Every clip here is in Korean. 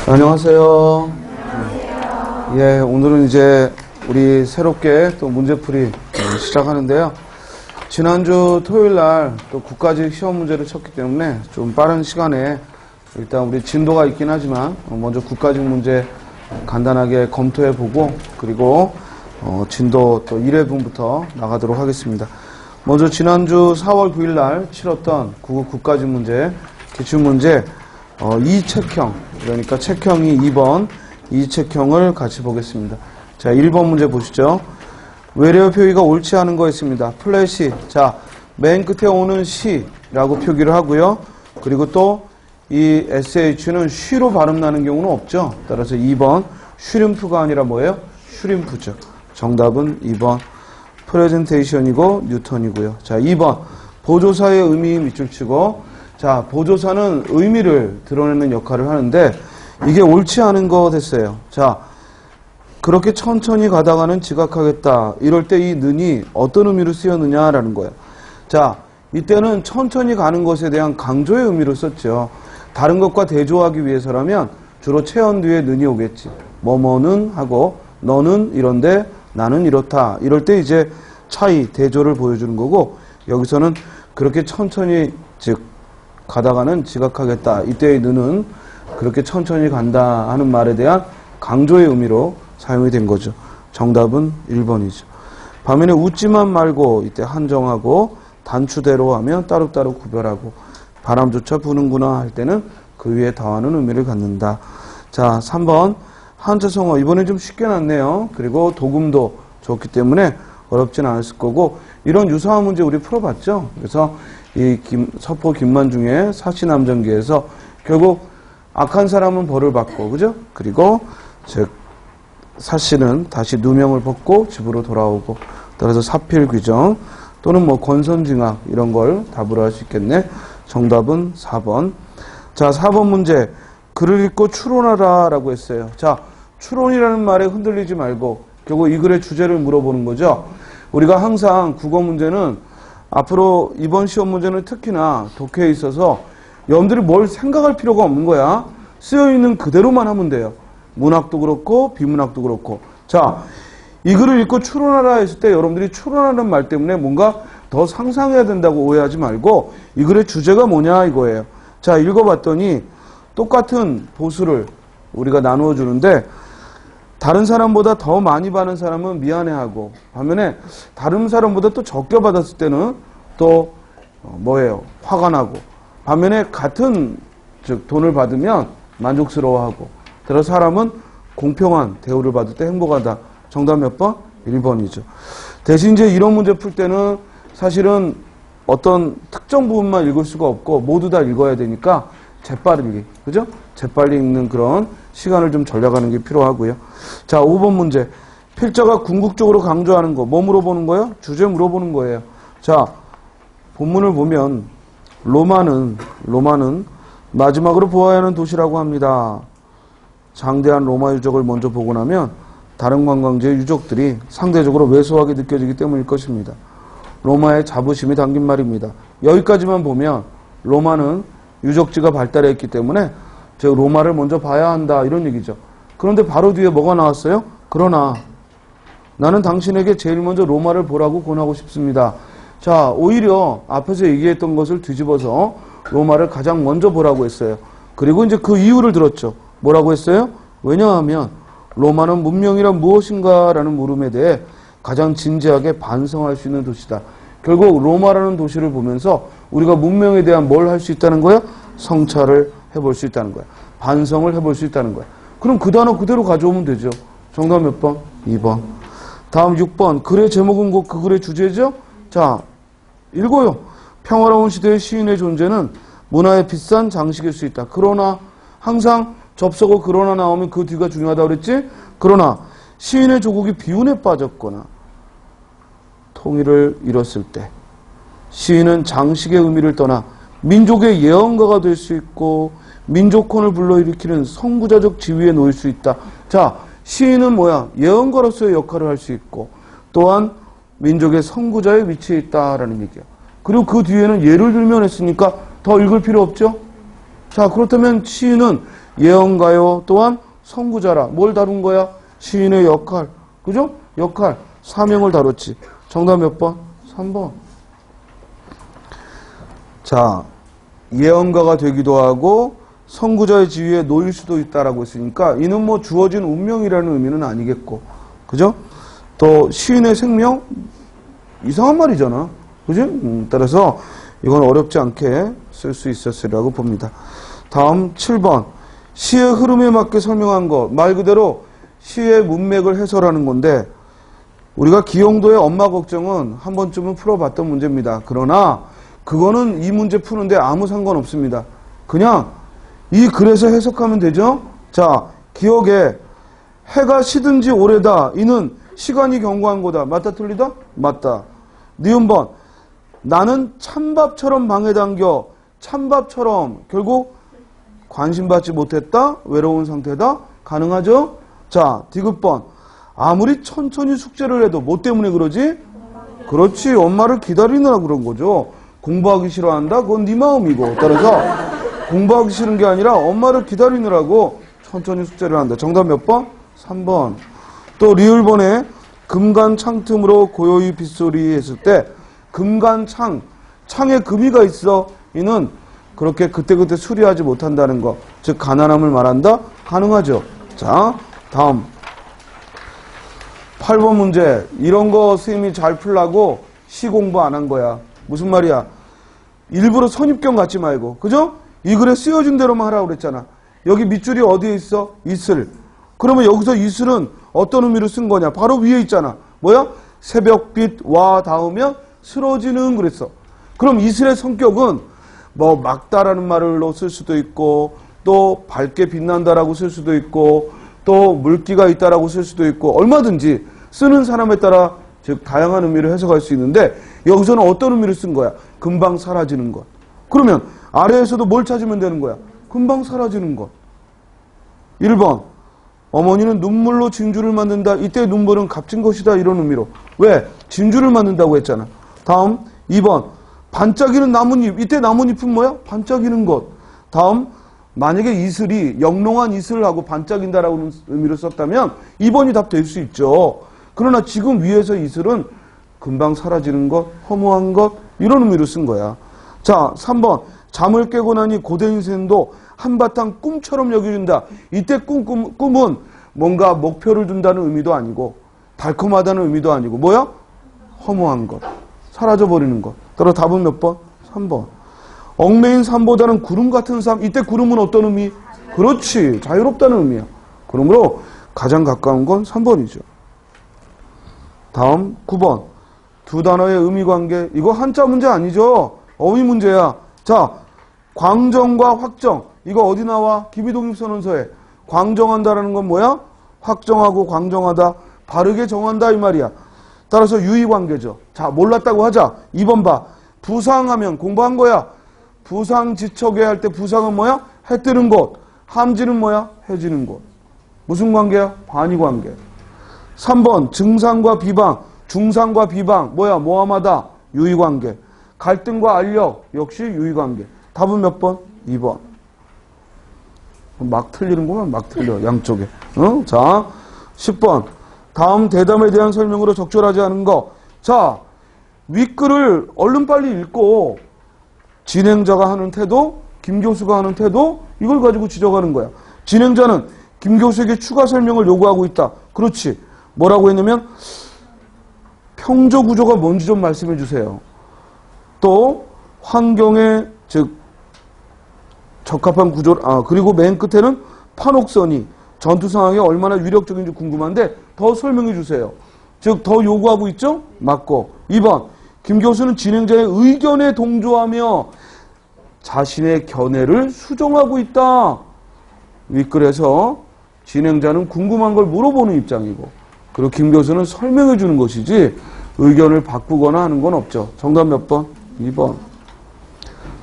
안녕하세요. 예, 오늘은 이제 우리 새롭게 또 문제풀이 시작하는데요. 지난주 토요일 날 또 국가직 시험 문제를 쳤기 때문에 좀 빠른 시간에 일단 우리 진도가 있긴 하지만 먼저 국가직 문제 간단하게 검토해보고 그리고 진도 또 1회분부터 나가도록 하겠습니다. 먼저 지난주 4월 9일 날 치렀던 국가직 문제, 기출문제 2책형, 그러니까 책형이 2번, 2책형을 같이 보겠습니다. 자, 1번 문제 보시죠. 외래어 표기가 옳지 않은 거 있습니다. 플래시. 자, 맨 끝에 오는 시라고 표기를 하고요. 그리고 또 이 sh는 쉬로 발음 나는 경우는 없죠. 따라서 2번 슈림프가 아니라 뭐예요? 슈림프죠. 정답은 2번 프레젠테이션이고 뉴턴이고요. 자, 2번 보조사의 의미 밑줄 치고, 자, 보조사는 의미를 드러내는 역할을 하는데 이게 옳지 않은 거 됐어요. 자, 그렇게 천천히 가다가는 지각하겠다. 이럴 때 이 는이 어떤 의미로 쓰였느냐라는 거예요. 자, 이때는 천천히 가는 것에 대한 강조의 의미로 썼죠. 다른 것과 대조하기 위해서라면 주로 체언 뒤에 는이 오겠지. 뭐뭐는 하고 너는 이런데 나는 이렇다. 이럴 때 이제 차이, 대조를 보여주는 거고, 여기서는 그렇게 천천히 즉 가다가는 지각하겠다. 이때의 는은 그렇게 천천히 간다 하는 말에 대한 강조의 의미로 사용이 된 거죠. 정답은 1번이죠. 반면에 웃지만 말고 이때 한정하고 단추대로 하면 따로따로 구별하고 바람조차 부는구나 할 때는 그 위에 더하는 의미를 갖는다. 자, 3번 한자성어. 이번에 좀 쉽게 났네요. 그리고 도금도 좋기 때문에 어렵진 않았을 거고, 이런 유사한 문제 우리 풀어봤죠. 그래서 이 서포 김만중의 사시남전기에서 결국 악한 사람은 벌을 받고, 그죠? 그리고 즉 사씨는 다시 누명을 벗고 집으로 돌아오고, 따라서 사필귀정 또는 뭐 권선징악 이런 걸 답으로 할 수 있겠네. 정답은 4번. 자, 4번 문제. 글을 읽고 추론하라 라고 했어요. 자, 추론이라는 말에 흔들리지 말고 결국 이 글의 주제를 물어보는 거죠. 우리가 항상 국어 문제는 앞으로 이번 시험 문제는 특히나 독해에 있어서 여러분들이 뭘 생각할 필요가 없는 거야. 쓰여있는 그대로만 하면 돼요. 문학도 그렇고 비문학도 그렇고. 자, 이 글을 읽고 추론하라 했을 때 여러분들이 추론하는 말 때문에 뭔가 더 상상해야 된다고 오해하지 말고 이 글의 주제가 뭐냐 이거예요. 자, 읽어봤더니 똑같은 보수를 우리가 나누어 주는데 다른 사람보다 더 많이 받은 사람은 미안해하고, 반면에 다른 사람보다 또 적게 받았을 때는 또 뭐예요? 화가 나고, 반면에 같은 즉 돈을 받으면 만족스러워하고, 그래서 사람은 공평한 대우를 받을 때 행복하다. 정답 몇 번? 1번이죠. 대신 이제 이런 문제 풀 때는 사실은 어떤 특정 부분만 읽을 수가 없고 모두 다 읽어야 되니까 재빠르게, 그죠? 재빨리 읽는 그런 시간을 좀 절약하는 게 필요하고요. 자, 5번 문제. 필자가 궁극적으로 강조하는 거, 뭐 물어보는 거예요? 주제 물어보는 거예요. 자, 본문을 보면 로마는 마지막으로 보아야 하는 도시라고 합니다. 장대한 로마 유적을 먼저 보고 나면 다른 관광지의 유적들이 상대적으로 왜소하게 느껴지기 때문일 것입니다. 로마의 자부심이 담긴 말입니다. 여기까지만 보면 로마는 유적지가 발달했기 때문에 즉 로마를 먼저 봐야 한다 이런 얘기죠. 그런데 바로 뒤에 뭐가 나왔어요? 그러나 나는 당신에게 제일 먼저 로마를 보라고 권하고 싶습니다. 자, 오히려 앞에서 얘기했던 것을 뒤집어서 로마를 가장 먼저 보라고 했어요. 그리고 이제 그 이유를 들었죠. 뭐라고 했어요? 왜냐하면 로마는 문명이란 무엇인가 라는 물음에 대해 가장 진지하게 반성할 수 있는 도시다. 결국 로마라는 도시를 보면서 우리가 문명에 대한 뭘 할 수 있다는 거야? 성찰을 해볼 수 있다는 거야. 반성을 해볼 수 있다는 거야. 그럼 그 단어 그대로 가져오면 되죠. 정답 몇 번? 2번. 다음 6번. 글의 제목은 곧 그 글의 주제죠? 자, 읽어요. 평화로운 시대의 시인의 존재는 문화의 비싼 장식일 수 있다. 그러나 항상 접속어 그러나 나오면 그 뒤가 중요하다고 그랬지? 그러나 시인의 조국이 비운에 빠졌거나 통일을 잃었을 때 시인은 장식의 의미를 떠나 민족의 예언가가 될 수 있고 민족혼을 불러일으키는 선구자적 지위에 놓일 수 있다. 자, 시인은 뭐야? 예언가로서의 역할을 할 수 있고 또한 민족의 선구자의 위치에 있다라는 얘기야. 그리고 그 뒤에는 예를 들면 했으니까 더 읽을 필요 없죠? 자, 그렇다면 시인은 예언가요 또한 선구자라. 뭘 다룬 거야? 시인의 역할. 그죠? 역할. 사명을 다뤘지. 정답 몇 번? 3번. 자, 예언가가 되기도 하고 선구자의 지위에 놓일 수도 있다라고 했으니까 이는 뭐 주어진 운명이라는 의미는 아니겠고. 그죠? 또 시인의 생명? 이상한 말이잖아. 그지? 따라서 이건 어렵지 않게 쓸 수 있었으리라고 봅니다. 다음 7번. 시의 흐름에 맞게 설명한 것. 말 그대로 시의 문맥을 해설하는 건데 우리가 기용도의 엄마 걱정은 한 번쯤은 풀어봤던 문제입니다. 그러나 그거는 이 문제 푸는데 아무 상관없습니다. 그냥 이 글에서 해석하면 되죠. 자, 기억에 해가 시든 지 오래다. 이는 시간이 경고한 거다. 맞다 틀리다? 맞다. 니은번. 나는 찬밥처럼 방에 당겨. 찬밥처럼 결국 관심받지 못했다. 외로운 상태다. 가능하죠? 자, 디귿번. 아무리 천천히 숙제를 해도 뭐 때문에 그러지? 그렇지. 엄마를 기다리느라 그런 거죠. 공부하기 싫어한다? 그건 네 마음이고. 따라서 공부하기 싫은 게 아니라 엄마를 기다리느라고 천천히 숙제를 한다. 정답 몇 번? 3번. 또 리을번에 금간 창 틈으로 고요히 빗소리 했을 때 금간 창에 금이가 있어. 이는 그렇게 그때그때 수리하지 못한다는 거. 즉 가난함을 말한다? 가능하죠. 자, 다음 8번 문제. 이런 거 선생님이 잘 풀라고 시 공부 안 한 거야. 무슨 말이야? 일부러 선입견 갖지 말고. 그죠? 이 글에 쓰여진 대로만 하라고 그랬잖아. 여기 밑줄이 어디에 있어? 이슬. 그러면 여기서 이슬은 어떤 의미로 쓴 거냐? 바로 위에 있잖아. 뭐야? 새벽빛 와 닿으면 쓰러지는 그랬어. 그럼 이슬의 성격은 뭐 막다라는 말로 쓸 수도 있고 또 밝게 빛난다라고 쓸 수도 있고 또 물기가 있다라고 쓸 수도 있고 얼마든지 쓰는 사람에 따라 즉 다양한 의미를 해석할 수 있는데 여기서는 어떤 의미를 쓴 거야? 금방 사라지는 것. 그러면 아래에서도 뭘 찾으면 되는 거야? 금방 사라지는 것. 1번. 어머니는 눈물로 진주를 만든다. 이때 눈물은 값진 것이다. 이런 의미로. 왜? 진주를 만든다고 했잖아. 다음 2번. 반짝이는 나뭇잎. 이때 나뭇잎은 뭐야? 반짝이는 것. 다음 만약에 이슬이 영롱한 이슬하고 반짝인다라는 의미로 썼다면 2번이 답 될 수 있죠. 그러나 지금 위에서 이슬은 금방 사라지는 것, 허무한 것 이런 의미로 쓴 거야. 자, 3번. 잠을 깨고 나니 고된 인생도 한바탕 꿈처럼 여겨진다. 이때 꿈은 뭔가 목표를 둔다는 의미도 아니고 달콤하다는 의미도 아니고 뭐야? 허무한 것. 사라져버리는 것. 따라 답은 몇 번? 3번. 얽매인 삶보다는 구름 같은 삶. 이때 구름은 어떤 의미? 그렇지. 자유롭다는 의미야. 그러므로 가장 가까운 건 3번이죠. 다음 9번. 두 단어의 의미관계. 이거 한자 문제 아니죠? 어휘 문제야. 자, 광정과 확정. 이거 어디 나와? 기비독립선언서에. 광정한다라는 건 뭐야? 확정하고 광정하다. 바르게 정한다 이 말이야. 따라서 유의관계죠. 자, 몰랐다고 하자. 2번 봐. 부상하면 공부한 거야. 부상지척에 할 때 부상은 뭐야? 해 뜨는 곳. 함지는 뭐야? 해지는 곳. 무슨 관계야? 반의관계. 3번 증상과 비방. 중상과 비방. 뭐야? 모함하다. 유의관계. 갈등과 알력. 역시 유의관계. 답은 몇 번? 2번. 막 틀리는구만. 막 틀려. 양쪽에. 어? 자, 10번. 다음 대담에 대한 설명으로 적절하지 않은 거. 자, 윗글을 얼른 빨리 읽고 진행자가 하는 태도, 김 교수가 하는 태도 이걸 가지고 지적하는 거야. 진행자는 김 교수에게 추가 설명을 요구하고 있다. 그렇지. 뭐라고 했냐면 평저 구조가 뭔지 좀 말씀해 주세요. 또 환경에 즉 적합한 구조, 그리고 맨 끝에는 판옥선이 전투 상황에 얼마나 위력적인지 궁금한데 더 설명해 주세요. 즉 더 요구하고 있죠? 맞고. 2번. 김 교수는 진행자의 의견에 동조하며 자신의 견해를 수정하고 있다. 윗글에서 진행자는 궁금한 걸 물어보는 입장이고 그리고 김 교수는 설명해 주는 것이지 의견을 바꾸거나 하는 건 없죠. 정답 몇 번? 2번.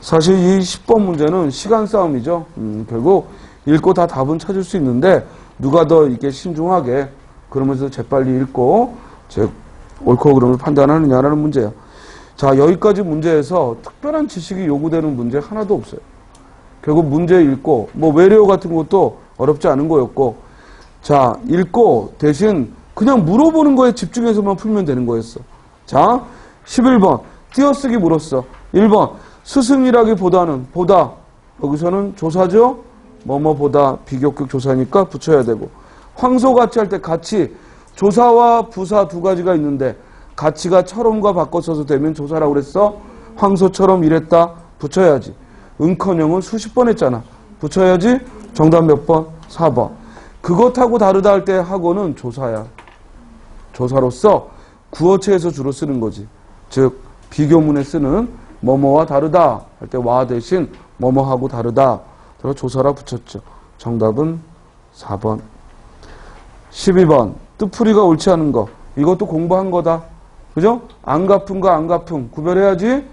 사실 이 10번 문제는 시간 싸움이죠. 결국 읽고 다 답은 찾을 수 있는데 누가 더 이렇게 신중하게 그러면서 재빨리 읽고 옳고 그름을 판단하느냐라는 문제예요. 자, 여기까지 문제에서 특별한 지식이 요구되는 문제 하나도 없어요. 결국 문제 읽고, 뭐 외래어 같은 것도 어렵지 않은 거였고, 자, 읽고 대신 그냥 물어보는 거에 집중해서만 풀면 되는 거였어. 자, 11번. 띄어쓰기 물었어. 1번. 스승이라기보다는, 보다. 여기서는 조사죠? 뭐뭐보다 비교격 조사니까 붙여야 되고. 황소같이 할 때 같이, 조사와 부사 두 가지가 있는데, 같이가 처럼과 바꿔 써서 되면 조사라고 그랬어? 황소처럼 이랬다? 붙여야지. 은커녕은 수십 번 했잖아. 붙여야지. 정답 몇 번? 4번. 그것하고 다르다 할 때 하고는 조사야. 조사로서 구어체에서 주로 쓰는 거지. 즉 비교문에 쓰는 뭐뭐와 다르다 할 때 와 대신 뭐뭐하고 다르다. 그래서 조사라 붙였죠. 정답은 4번. 12번. 뜻풀이가 옳지 않은 거. 이것도 공부한 거다. 그죠? 안 갚음과 안 갚음 구별해야지.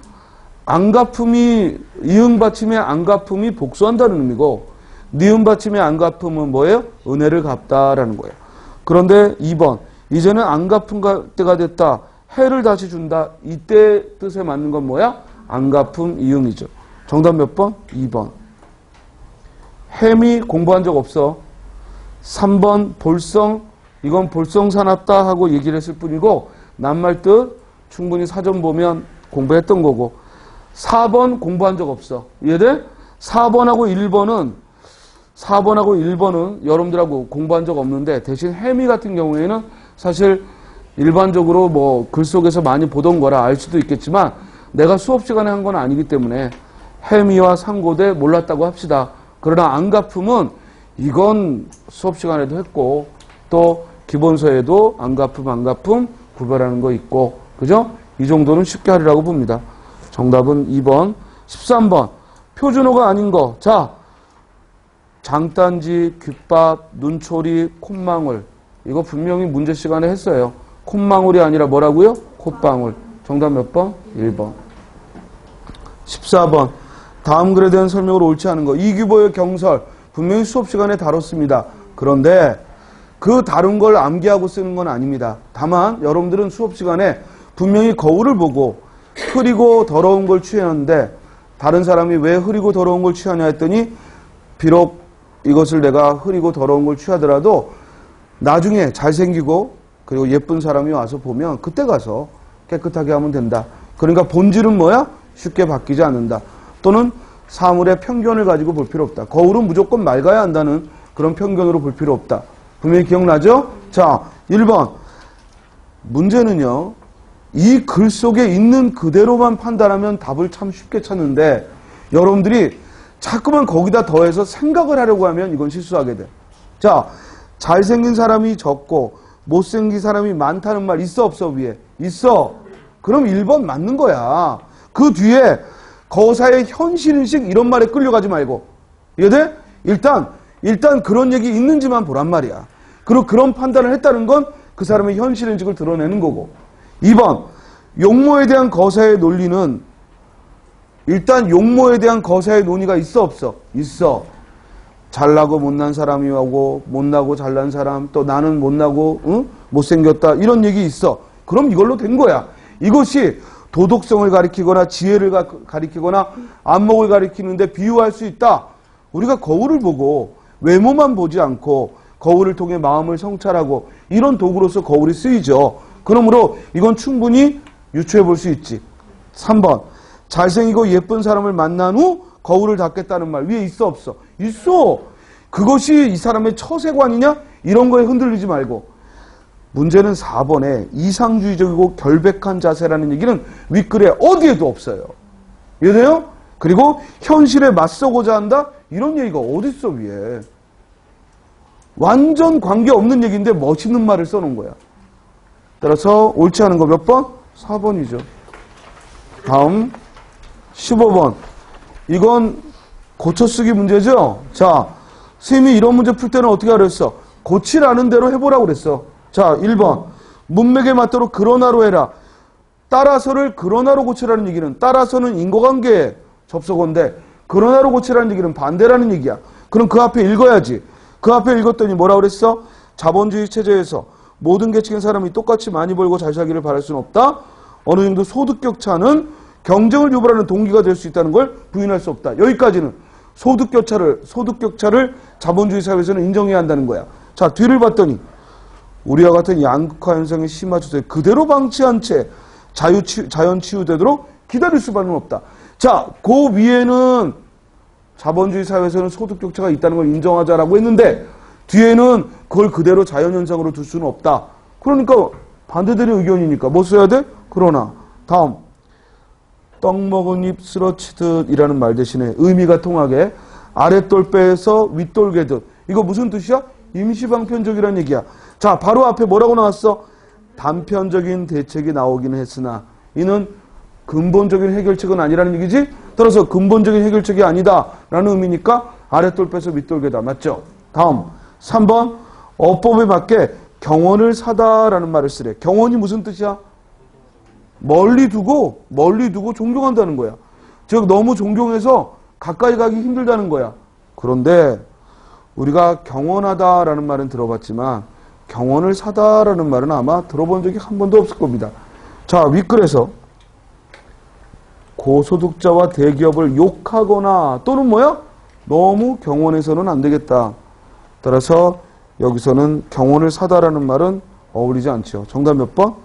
안 갚음이 이응 받침의 안 갚음이 복수한다는 의미고 니은 받침의 안 갚음은 뭐예요? 은혜를 갚다라는 거예요. 그런데 2번. 이제는 안 갚은 때가 됐다. 해를 다시 준다. 이때 뜻에 맞는 건 뭐야? 안 갚음 이응이죠. 정답 몇 번? 2번. 햄이 공부한 적 없어. 3번 볼성. 이건 볼성사납다 하고 얘기를 했을 뿐이고 낱말 뜻 충분히 사전 보면 공부했던 거고 4번 공부한 적 없어. 이해돼? 4번하고 1번은 여러분들하고 공부한 적 없는데 대신 해미 같은 경우에는 사실 일반적으로 뭐 글 속에서 많이 보던 거라 알 수도 있겠지만 내가 수업 시간에 한 건 아니기 때문에 해미와 상고대 몰랐다고 합시다. 그러나 안 갚음은 이건 수업 시간에도 했고 또 기본서에도 안 갚음 구별하는 거 있고 그죠? 이 정도는 쉽게 하리라고 봅니다. 정답은 2번. 13번. 표준어가 아닌 거. 자, 장단지, 귓밥, 눈초리, 콧망울. 이거 분명히 문제 시간에 했어요. 콧망울이 아니라 뭐라고요? 콧방울. 정답 몇 번? 1번. 14번. 다음 글에 대한 설명을 옳지 않은 거. 이규보의 경설. 분명히 수업 시간에 다뤘습니다. 그런데 그 다룬 걸 암기하고 쓰는 건 아닙니다. 다만 여러분들은 수업 시간에 분명히 거울을 보고 흐리고 더러운 걸 취했는데 다른 사람이 왜 흐리고 더러운 걸 취하냐 했더니 비록 이것을 내가 흐리고 더러운 걸 취하더라도 나중에 잘생기고 그리고 예쁜 사람이 와서 보면 그때 가서 깨끗하게 하면 된다. 그러니까 본질은 뭐야? 쉽게 바뀌지 않는다. 또는 사물의 편견을 가지고 볼 필요 없다. 거울은 무조건 맑아야 한다는 그런 편견으로 볼 필요 없다. 분명히 기억나죠? 자, 1번. 문제는요. 이 글 속에 있는 그대로만 판단하면 답을 참 쉽게 찾는데 여러분들이 자꾸만 거기다 더해서 생각을 하려고 하면 이건 실수하게 돼. 자, 잘생긴 사람이 적고 못생긴 사람이 많다는 말 있어 없어 위에? 있어. 그럼 1번 맞는 거야. 그 뒤에 거사의 현실인식 이런 말에 끌려가지 말고. 이해돼? 일단 그런 얘기 있는지만 보란 말이야. 그리고 그런 판단을 했다는 건 그 사람의 현실인식을 드러내는 거고. 2번. 용모에 대한 거사의 논리는 일단 용모에 대한 거사의 논의가 있어 없어? 있어. 잘나고 못난 사람이 오고 못나고 잘난 사람 또 나는 못나고 못생겼다 이런 얘기 있어. 그럼 이걸로 된 거야. 이것이 도덕성을 가리키거나 지혜를 가리키거나 안목을 가리키는데 비유할 수 있다. 우리가 거울을 보고 외모만 보지 않고 거울을 통해 마음을 성찰하고 이런 도구로서 거울이 쓰이죠. 그러므로 이건 충분히 유추해 볼 수 있지. 3번. 잘생기고 예쁜 사람을 만난 후 거울을 닦겠다는 말 위에 있어 없어? 있어. 그것이 이 사람의 처세관이냐? 이런 거에 흔들리지 말고. 문제는 4번에 이상주의적이고 결백한 자세라는 얘기는 윗글에 어디에도 없어요. 이해돼요? 그리고 현실에 맞서고자 한다? 이런 얘기가 어디 있어 위에. 완전 관계없는 얘기인데 멋있는 말을 써놓은 거야. 따라서 옳지 않은 거 몇 번? 4번이죠. 다음 15번. 이건 고쳐쓰기 문제죠. 자, 선생님이 이런 문제 풀 때는 어떻게 하랬어? 고치라는 대로 해보라고 그랬어. 자, 1번. 문맥에 맞도록 그러나로 해라. 따라서를 그러나로 고치라는 얘기는 따라서는 인과관계의 접속어인데 그러나로 고치라는 얘기는 반대라는 얘기야. 그럼 그 앞에 읽어야지. 그 앞에 읽었더니 뭐라고 그랬어? 자본주의 체제에서 모든 계층의 사람이 똑같이 많이 벌고 잘 살기를 바랄 수는 없다. 어느 정도 소득 격차는 경쟁을 유발하는 동기가 될 수 있다는 걸 부인할 수 없다. 여기까지는 소득격차를 자본주의 사회에서는 인정해야 한다는 거야. 자, 뒤를 봤더니 우리와 같은 양극화 현상의 심화 추세 그대로 방치한 채 자연 치유되도록 기다릴 수밖에 없다. 자, 그 위에는 자본주의 사회에서는 소득격차가 있다는 걸 인정하자라고 했는데 뒤에는 그걸 그대로 자연현상으로 둘 수는 없다. 그러니까 반대되는 의견이니까 뭐 써야 돼? 그러나 다음 떡 먹은 입 쓰러치듯 이라는 말 대신에 의미가 통하게 아랫돌 빼서 윗돌 개듯. 이거 무슨 뜻이야? 임시방편적이라는 얘기야. 자, 바로 앞에 뭐라고 나왔어? 단편적인 대책이 나오기는 했으나 이는 근본적인 해결책은 아니라는 얘기지? 따라서 근본적인 해결책이 아니다라는 의미니까 아랫돌 빼서 윗돌 개다. 맞죠? 다음 3번 어법에 맞게 경원을 사다라는 말을 쓰래. 경원이 무슨 뜻이야? 멀리 두고 존경한다는 거야. 즉 너무 존경해서 가까이 가기 힘들다는 거야. 그런데 우리가 경원하다라는 말은 들어봤지만 경원을 사다라는 말은 아마 들어본 적이 한 번도 없을 겁니다. 자, 윗글에서 고소득자와 대기업을 욕하거나 또는 뭐야? 너무 경원해서는 안 되겠다. 따라서 여기서는 경원을 사다라는 말은 어울리지 않죠. 정답 몇 번?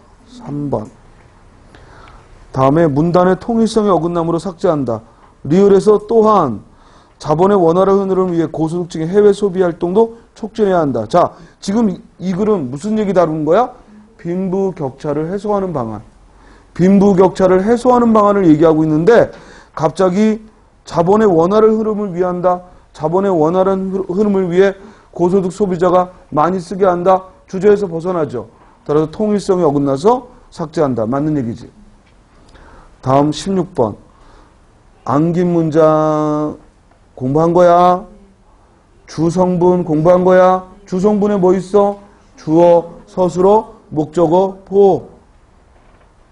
3번. 다음에 문단의 통일성에 어긋남으로 삭제한다. 리을에서 또한 자본의 원활한 흐름을 위해 고소득층의 해외 소비 활동도 촉진해야 한다. 자, 지금 이 글은 무슨 얘기 다루는 거야? 빈부격차를 해소하는 방안. 빈부격차를 해소하는 방안을 얘기하고 있는데 갑자기 자본의 원활한 흐름을 위한다. 자본의 원활한 흐름을 위해 고소득 소비자가 많이 쓰게 한다. 주제에서 벗어나죠. 따라서 통일성에 어긋나서 삭제한다. 맞는 얘기지. 다음 16번. 안긴 문장 공부한 거야? 주성분 공부한 거야? 주성분에 뭐 있어? 주어, 서술어, 목적어, 보어.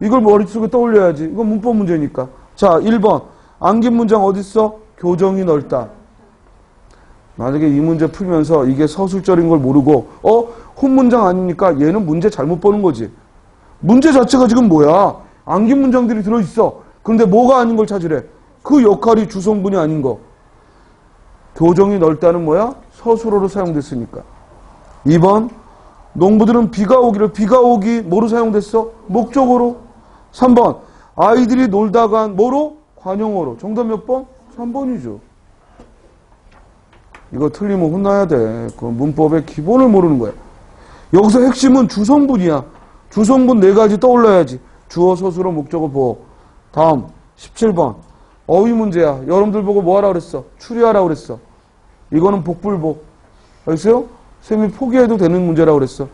이걸 머릿속에 떠올려야지. 이건 문법 문제니까. 자, 1번. 안긴 문장 어디 있어? 교정이 넓다. 만약에 이 문제 풀면서 이게 서술절인 걸 모르고 혼문장 아니니까 얘는 문제 잘못 보는 거지. 문제 자체가 지금 뭐야? 안긴 문장들이 들어있어. 그런데 뭐가 아닌 걸 찾으래. 그 역할이 주성분이 아닌 거. 교정이 넓다는 뭐야? 서술어로 사용됐으니까. 2번. 농부들은 비가 오기 뭐로 사용됐어? 목적어로. 3번. 아이들이 놀다가 뭐로? 관용어로. 정답 몇 번? 3번이죠. 이거 틀리면 혼나야 돼. 그 문법의 기본을 모르는 거야. 여기서 핵심은 주성분이야. 주성분 4가지 떠올라야지. 주어, 서술어, 목적어, 보어. 다음 17번. 어휘 문제야. 여러분들 보고 뭐 하라 그랬어? 추리하라 그랬어. 이거는 복불복. 알겠어요? 쌤이 포기해도 되는 문제라고 그랬어.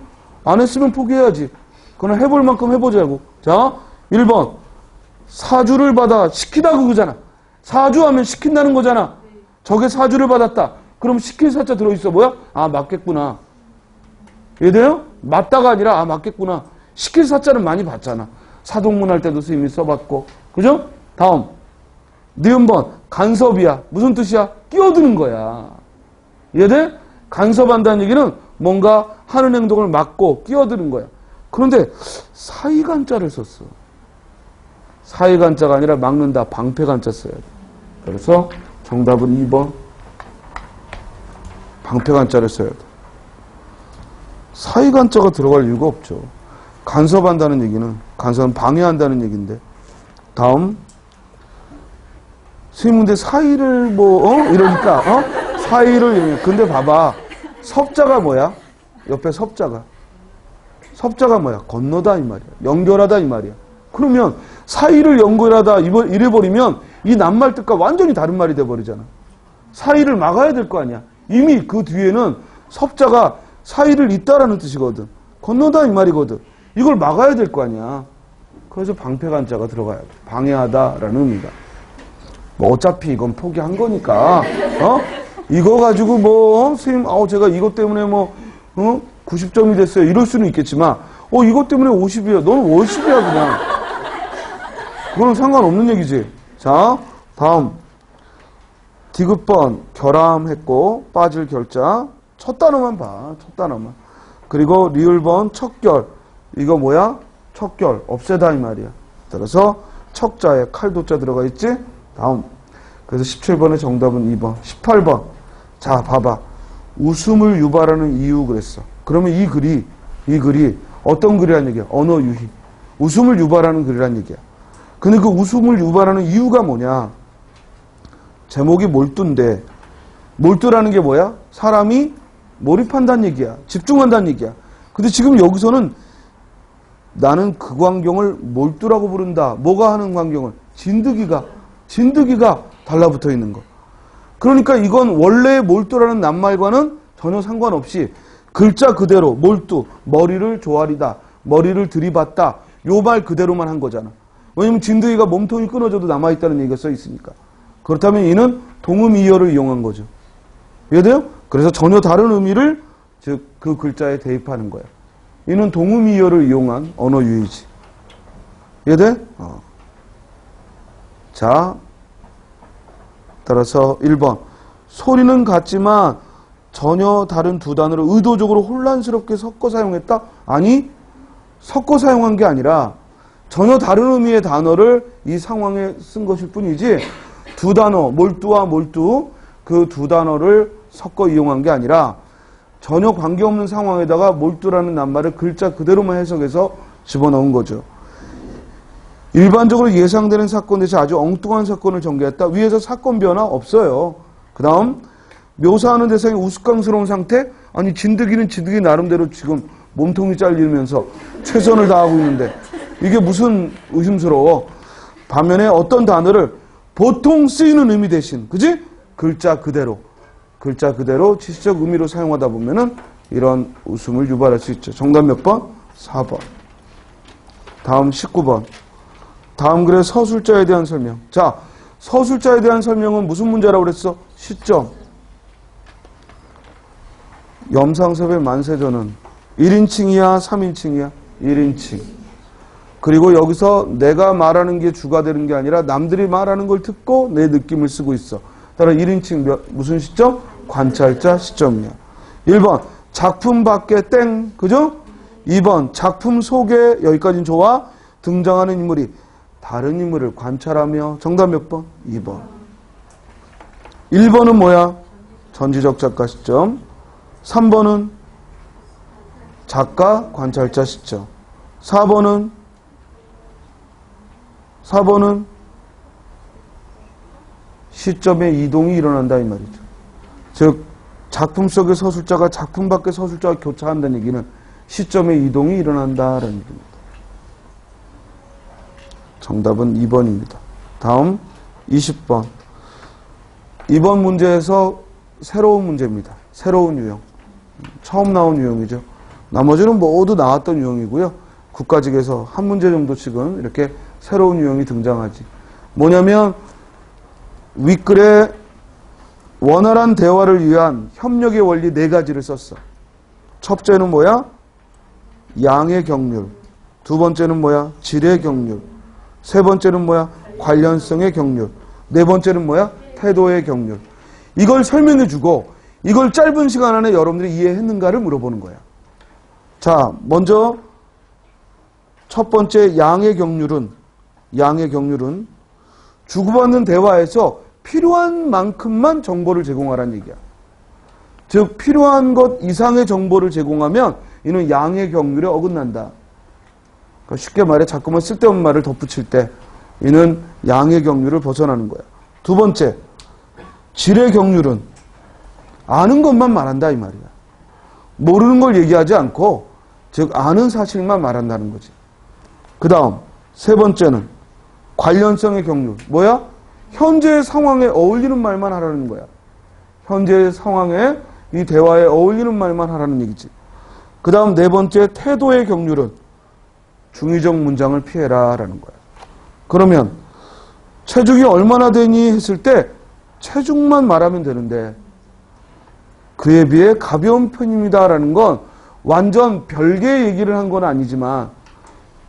안 했으면 포기해야지. 그건 해볼 만큼 해보자고. 자, 1번. 사주를 받아 시키다 그거잖아. 사주하면 시킨다는 거잖아. 저게 사주를 받았다. 그럼 시킬 사자 들어있어. 뭐야? 아, 맞겠구나. 이해돼요? 맞다가 아니라 맞겠구나. 시킬 사자는 많이 봤잖아. 사동문 할 때도 스님이 써봤고. 그죠? 다음. 니은번. 간섭이야. 무슨 뜻이야? 끼어드는 거야. 이해돼? 간섭한다는 얘기는 뭔가 하는 행동을 막고 끼어드는 거야. 그런데 사이간자를 썼어. 사이간자가 아니라 막는다. 방패간자 써야 돼. 그래서 정답은 2번. 방패간자를 써야 돼. 사이간자가 들어갈 이유가 없죠. 간섭한다는 얘기는, 간섭은 방해한다는 얘기인데. 다음. 스님인데 사이를 이러니까, 사이를, 근데 봐봐. 섭자가 뭐야? 옆에 섭자가 뭐야? 건너다 이 말이야. 연결하다 이 말이야. 그러면 사이를 연결하다 이래버리면 이 낱말 뜻과 완전히 다른 말이 돼버리잖아. 사이를 막아야 될 거 아니야. 이미 그 뒤에는 섭자가 사이를 잇다라는 뜻이거든. 건너다 이 말이거든. 이걸 막아야 될 거 아니야. 그래서 방패간자가 들어가야 돼. 방해하다라는 의미가. 뭐 어차피 이건 포기한 거니까 이거 가지고 선생님 제가 이것 때문에 90점이 됐어요 이럴 수는 있겠지만 이것 때문에 50이야 너는 50이야 그냥. 그건 상관없는 얘기지. 자, 다음. 디귿번 결함했고 빠질 결자 첫 단어만 봐. 첫 단어만. 그리고 리을번 척결. 이거 뭐야? 척결 없애다 이 말이야. 따라서 척자에 칼도자 들어가 있지. 다음. 그래서 17번의 정답은 2번. 18번. 자, 봐봐. 웃음을 유발하는 이유 그랬어. 그러면 이 글이 어떤 글이란 얘기야? 언어 유희. 웃음을 유발하는 글이란 얘기야. 근데 그 웃음을 유발하는 이유가 뭐냐? 제목이 몰두인데, 몰두라는 게 뭐야? 사람이 몰입한다는 얘기야. 집중한다는 얘기야. 근데 지금 여기서는 나는 그 광경을 몰두라고 부른다. 뭐가 하는 광경을? 진드기가 달라붙어 있는 거. 그러니까 이건 원래의 몰두라는 낱말과는 전혀 상관없이 글자 그대로 몰두, 머리를 조아리다, 머리를 들이받다, 요 말 그대로만 한 거잖아. 왜냐면 진드기가 몸통이 끊어져도 남아있다는 얘기가 써 있으니까. 그렇다면 이는 동음이어를 이용한 거죠. 이해돼요? 그래서 전혀 다른 의미를 즉 그 글자에 대입하는 거야. 이는 동음이어를 이용한 언어 유희지. 이해돼? 자, 따라서 1번. 소리는 같지만 전혀 다른 두 단어를 의도적으로 혼란스럽게 섞어 사용했다? 아니, 섞어 사용한 게 아니라 전혀 다른 의미의 단어를 이 상황에 쓴 것일 뿐이지 두 단어, 몰두와 몰두, 그 두 단어를 섞어 이용한 게 아니라 전혀 관계없는 상황에다가 몰두라는 낱말을 글자 그대로만 해석해서 집어넣은 거죠. 일반적으로 예상되는 사건 대신 아주 엉뚱한 사건을 전개했다. 위에서 사건 변화 없어요. 그 다음 묘사하는 대상이 우스꽝스러운 상태? 아니 진드기는 진드기 나름대로 지금 몸통이 잘리면서 최선을 다하고 있는데 이게 무슨 의심스러워. 반면에 어떤 단어를 보통 쓰이는 의미 대신 그지? 글자 그대로 지시적 의미로 사용하다 보면은 이런 웃음을 유발할 수 있죠. 정답 몇 번? 4번. 다음 19번. 다음 글의 서술자에 대한 설명. 자, 서술자에 대한 설명은 무슨 문제라고 그랬어? 시점. 염상섭의 만세전은 1인칭이야 3인칭이야? 1인칭. 그리고 여기서 내가 말하는 게 주가 되는 게 아니라 남들이 말하는 걸 듣고 내 느낌을 쓰고 있어. 따라 1인칭 무슨 시점? 관찰자 시점이야. 1번 작품 밖에 땡. 그죠? 2번 작품 속에 여기까지는 좋아. 등장하는 인물이 다른 인물을 관찰하며. 정답 몇 번? 2번. 1번은 뭐야? 전지적 작가 시점. 3번은 작가 관찰자 시점. 4번은 시점의 이동이 일어난다 이 말이죠. 즉 작품 속의 서술자가 작품 밖의 서술자와 교차한다는 얘기는 시점의 이동이 일어난다라는 얘기입니다. 정답은 2번입니다. 다음 20번. 이번 문제에서 새로운 문제입니다. 새로운 유형. 처음 나온 유형이죠. 나머지는 모두 나왔던 유형이고요. 국가직에서 한 문제 정도씩은 이렇게 새로운 유형이 등장하지. 뭐냐면 윗글에 원활한 대화를 위한 협력의 원리 4가지를 썼어. 첫째는 뭐야? 양의 경률. 두 번째는 뭐야? 질의 경률. 세 번째는 뭐야? 관련성의 경률. 네 번째는 뭐야? 태도의 경률. 이걸 설명해주고 이걸 짧은 시간 안에 여러분들이 이해했는가를 물어보는 거야. 자, 먼저 첫 번째 양의 경률은 주고받는 대화에서 필요한 만큼만 정보를 제공하라는 얘기야. 즉 필요한 것 이상의 정보를 제공하면 이는 양의 경률에 어긋난다. 그러니까 쉽게 말해 자꾸만 쓸데없는 말을 덧붙일 때 이는 양의 경률을 벗어나는 거야. 두 번째, 질의 경률은 아는 것만 말한다 이 말이야. 모르는 걸 얘기하지 않고 즉 아는 사실만 말한다는 거지. 그 다음 세 번째는 관련성의 경률. 뭐야? 현재의 상황에 어울리는 말만 하라는 거야. 현재의 상황에 이 대화에 어울리는 말만 하라는 얘기지. 그 다음 네 번째 태도의 경률은 중의적 문장을 피해라 라는 거야. 그러면 체중이 얼마나 되니 했을 때 체중만 말하면 되는데 그에 비해 가벼운 편입니다 라는 건 완전 별개의 얘기를 한 건 아니지만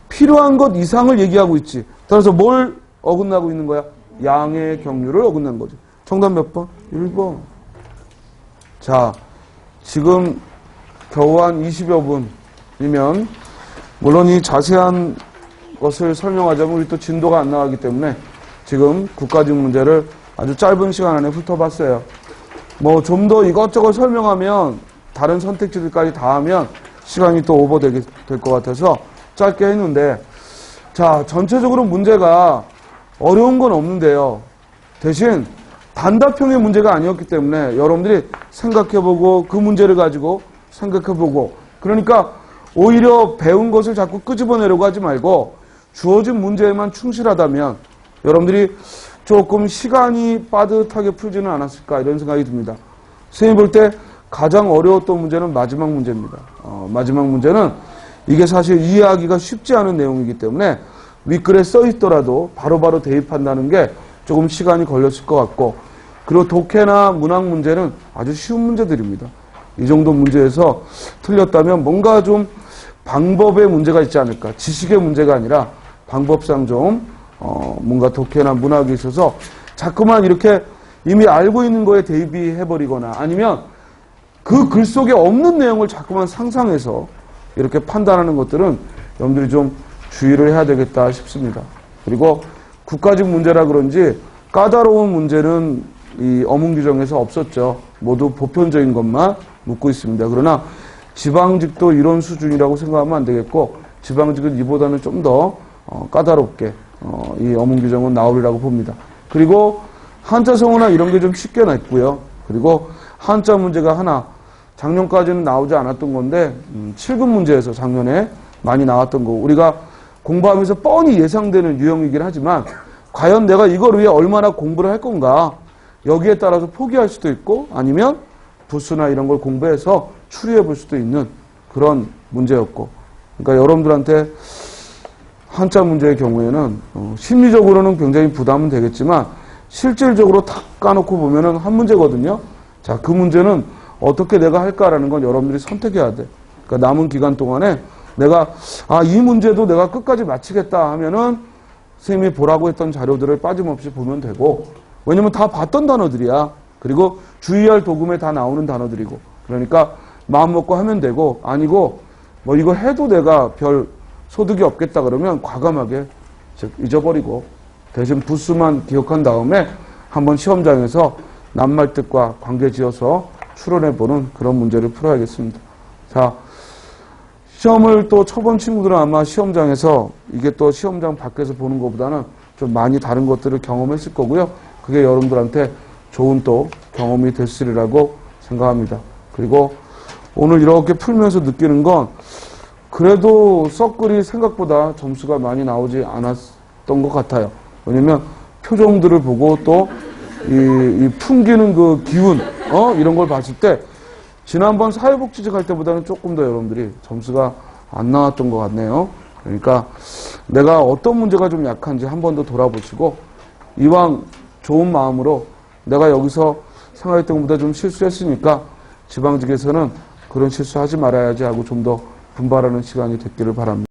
필요한 것 이상을 얘기하고 있지. 따라서 뭘 어긋나고 있는 거야? 양의 경률을 어긋난 거지. 정답 몇 번? 1번. 자, 지금 겨우 한 20여 분이면 물론 이 자세한 것을 설명하자면 우리 또 진도가 안 나가기 때문에 지금 국가직 문제를 아주 짧은 시간 안에 훑어봤어요. 뭐 좀 더 이것저것 설명하면 다른 선택지들까지 다 하면 시간이 또 오버될 것 같아서 짧게 했는데, 자, 전체적으로 문제가 어려운 건 없는데요. 대신 단답형의 문제가 아니었기 때문에 여러분들이 생각해보고 그 문제를 가지고 생각해보고, 그러니까 오히려 배운 것을 자꾸 끄집어내려고 하지 말고 주어진 문제에만 충실하다면 여러분들이 조금 시간이 빠듯하게 풀지는 않았을까 이런 생각이 듭니다. 선생님이 볼 때 가장 어려웠던 문제는 마지막 문제입니다. 마지막 문제는 이게 사실 이해하기가 쉽지 않은 내용이기 때문에 윗글에 써 있더라도 바로바로 대입한다는 게 조금 시간이 걸렸을 것 같고, 그리고 독해나 문학 문제는 아주 쉬운 문제들입니다. 이 정도 문제에서 틀렸다면 뭔가 좀 방법의 문제가 있지 않을까. 지식의 문제가 아니라 방법상 좀 뭔가 독해나 문학에 있어서 자꾸만 이렇게 이미 알고 있는 거에 대비해버리거나 아니면 그 글 속에 없는 내용을 자꾸만 상상해서 이렇게 판단하는 것들은 여러분들이 좀 주의를 해야 되겠다 싶습니다. 그리고 국가직 문제라 그런지 까다로운 문제는 이 어문 규정에서 없었죠. 모두 보편적인 것만 묻고 있습니다. 그러나 지방직도 이런 수준이라고 생각하면 안 되겠고, 지방직은 이보다는 좀 더 까다롭게 이 어문 규정은 나오리라고 봅니다. 그리고 한자 성어나 이런 게 좀 쉽게 냈고요. 그리고 한자 문제가 하나, 작년까지는 나오지 않았던 건데 7급 문제에서 작년에 많이 나왔던 거, 우리가 공부하면서 뻔히 예상되는 유형이긴 하지만 과연 내가 이걸 위해 얼마나 공부를 할 건가, 여기에 따라서 포기할 수도 있고 아니면 부수나 이런 걸 공부해서 추리해 볼 수도 있는 그런 문제였고, 그러니까 여러분들한테 한자 문제의 경우에는 심리적으로는 굉장히 부담은 되겠지만 실질적으로 탁 까놓고 보면은 한 문제거든요. 자, 그 문제는 어떻게 내가 할까라는 건 여러분들이 선택해야 돼. 그러니까 남은 기간 동안에 내가 이 문제도 내가 끝까지 마치겠다 하면은 선생님이 보라고 했던 자료들을 빠짐없이 보면 되고, 왜냐면 다 봤던 단어들이야. 그리고 주의할 도금에 다 나오는 단어들이고, 그러니까 마음 먹고 하면 되고, 아니고 뭐 이거 해도 내가 별 소득이 없겠다 그러면 과감하게 잊어버리고 대신 부수만 기억한 다음에 한번 시험장에서 낱말 뜻과 관계 지어서 추론해보는 그런 문제를 풀어야겠습니다. 자, 시험을 또 쳐본 친구들은 아마 시험장에서 이게 또 시험장 밖에서 보는 것보다는 좀 많이 다른 것들을 경험했을 거고요. 그게 여러분들한테 좋은 또 경험이 됐으리라고 생각합니다. 그리고 오늘 이렇게 풀면서 느끼는 건 그래도 썩글이 생각보다 점수가 많이 나오지 않았던 것 같아요. 왜냐면 표정들을 보고 또 이 풍기는 그 기운, 이런 걸 봤을 때 지난번 사회복지직 할 때보다는 조금 더 여러분들이 점수가 안 나왔던 것 같네요. 그러니까 내가 어떤 문제가 좀 약한지 한 번 더 돌아보시고, 이왕 좋은 마음으로 내가 여기서 생각했던 것보다 좀 실수했으니까 지방직에서는 그런 실수하지 말아야지 하고 좀 더 분발하는 시간이 됐기를 바랍니다.